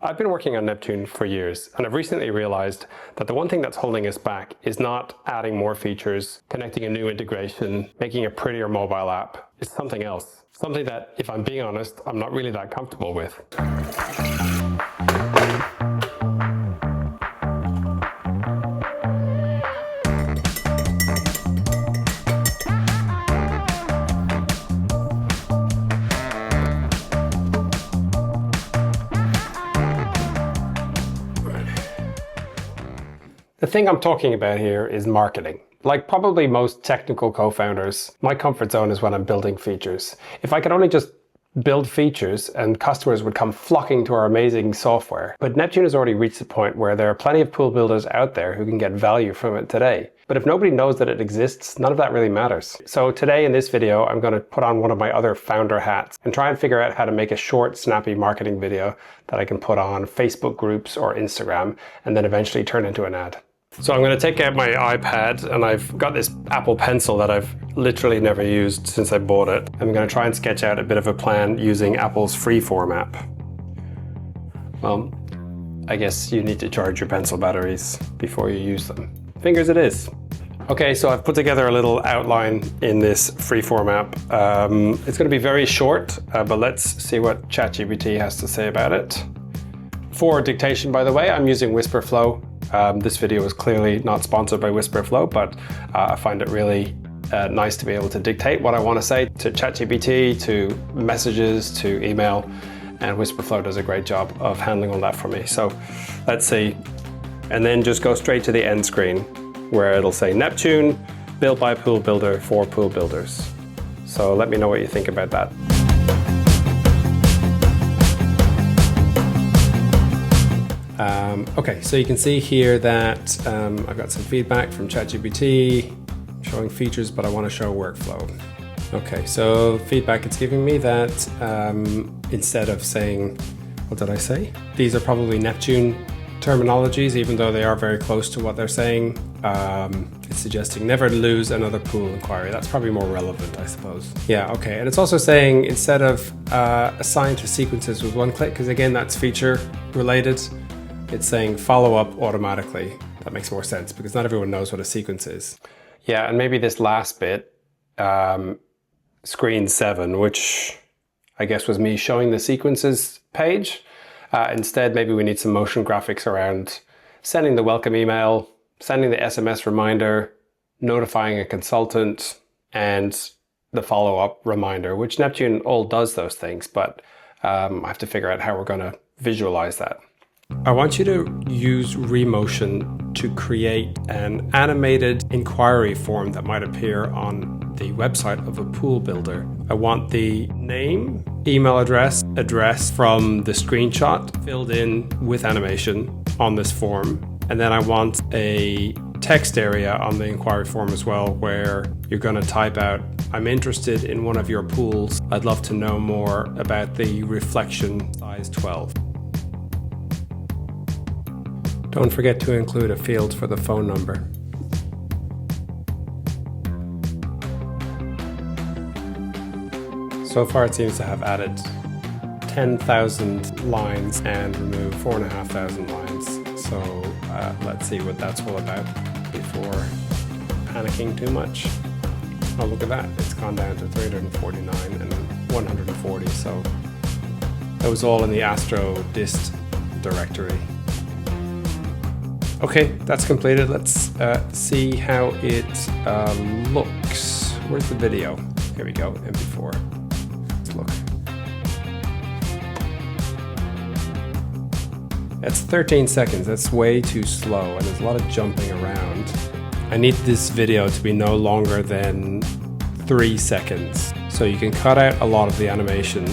I've been working on Neptune for years, and I've recently realized that the one thing that's holding us back is not adding more features, connecting a new integration, making a prettier mobile app. It's something else. Something that, if I'm being honest, I'm not really that comfortable with. The thing I'm talking about here is marketing. Like probably most technical co-founders, my comfort zone is when I'm building features. If I could only just build features and customers would come flocking to our amazing software. But Neptune has already reached the point where there are plenty of pool builders out there who can get value from it today. But if nobody knows that it exists, none of that really matters. So today in this video, I'm going to put on one of my other founder hats and try and figure out how to make a short, snappy marketing video that I can put on Facebook groups or Instagram and then eventually turn into an ad. So I'm going to take out my iPad, and I've got this Apple Pencil that I've literally never used since I bought it. I'm going to try and sketch out a bit of a plan using Apple's Freeform app. Well, I guess you need to charge your pencil batteries before you use them. Fingers it is. Okay, so I've put together a little outline in this Freeform app. It's going to be very short, but let's see what ChatGPT has to say about it. For dictation, by the way, I'm using WhisperFlow. This video is clearly not sponsored by WhisperFlow, but I find it really nice to be able to dictate what I want to say to ChatGPT, to messages, to email, and WhisperFlow does a great job of handling all that for me. So let's see, and then just go straight to the end screen where it'll say Neptune, built by a pool builder for pool builders. So let me know what you think about that. Okay, so you can see here that I've got some feedback from ChatGPT showing features, but I want to show workflow. Okay, so feedback it's giving me that instead of saying, what did I say? These are probably Neptune terminologies, even though they are very close to what they're saying. It's suggesting never lose another pool inquiry. That's probably more relevant, I suppose. Yeah, okay, and it's also saying instead of assign to sequences with one click, because again, that's feature related. It's saying follow up automatically. That makes more sense because not everyone knows what a sequence is. Yeah, and maybe this last bit, screen 7, which I guess was me showing the sequences page. Instead, maybe we need some motion graphics around sending the welcome email, sending the SMS reminder, notifying a consultant, and the follow-up reminder, which Neptune all does those things, but I have to figure out how we're going to visualize that. I want you to use Remotion to create an animated inquiry form that might appear on the website of a pool builder. I want the name, email address from the screenshot filled in with animation on this form. And then I want a text area on the inquiry form as well, where you're going to type out, I'm interested in one of your pools. I'd love to know more about the reflection size 12. Don't forget to include a field for the phone number. So far it seems to have added 10,000 lines and removed 4,500 lines. So let's see what that's all about before panicking too much. Oh, look at that. It's gone down to 349 and 140. So that was all in the Astro dist directory. Okay, that's completed. Let's see how it looks. Where's the video? Here we go, MP4. Let's look. That's 13 seconds. That's way too slow, and there's a lot of jumping around. I need this video to be no longer than 3 seconds. So you can cut out a lot of the animation.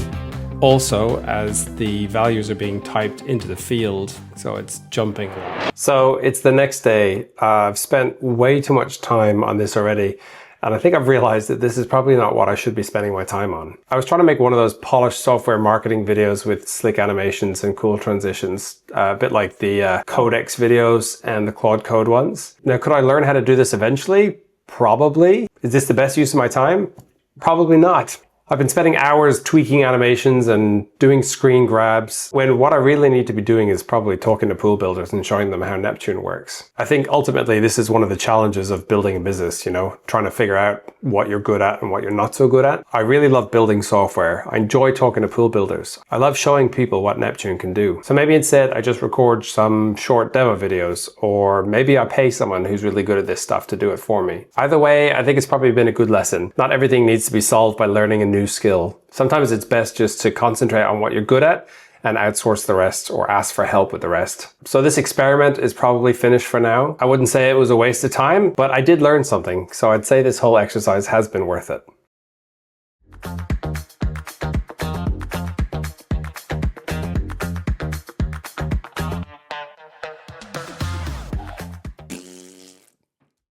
Also, as the values are being typed into the field, so it's jumping a lot. So it's the next day. I've spent way too much time on this already, and I think I've realized that this is probably not what I should be spending my time on. I was trying to make one of those polished software marketing videos with slick animations and cool transitions, a bit like the Codex videos and the Claude Code ones. Now, could I learn how to do this eventually? Probably. Is this the best use of my time? Probably not. I've been spending hours tweaking animations and doing screen grabs, when what I really need to be doing is probably talking to pool builders and showing them how Neptune works. I think ultimately this is one of the challenges of building a business, trying to figure out what you're good at and what you're not so good at. I really love building software. I enjoy talking to pool builders. I love showing people what Neptune can do. So maybe instead I just record some short demo videos, or maybe I pay someone who's really good at this stuff to do it for me. Either way, I think it's probably been a good lesson. Not everything needs to be solved by learning a new skill. Sometimes it's best just to concentrate on what you're good at and outsource the rest, or ask for help with the rest. So this experiment is probably finished for now. I wouldn't say it was a waste of time, but I did learn something. So I'd say this whole exercise has been worth it.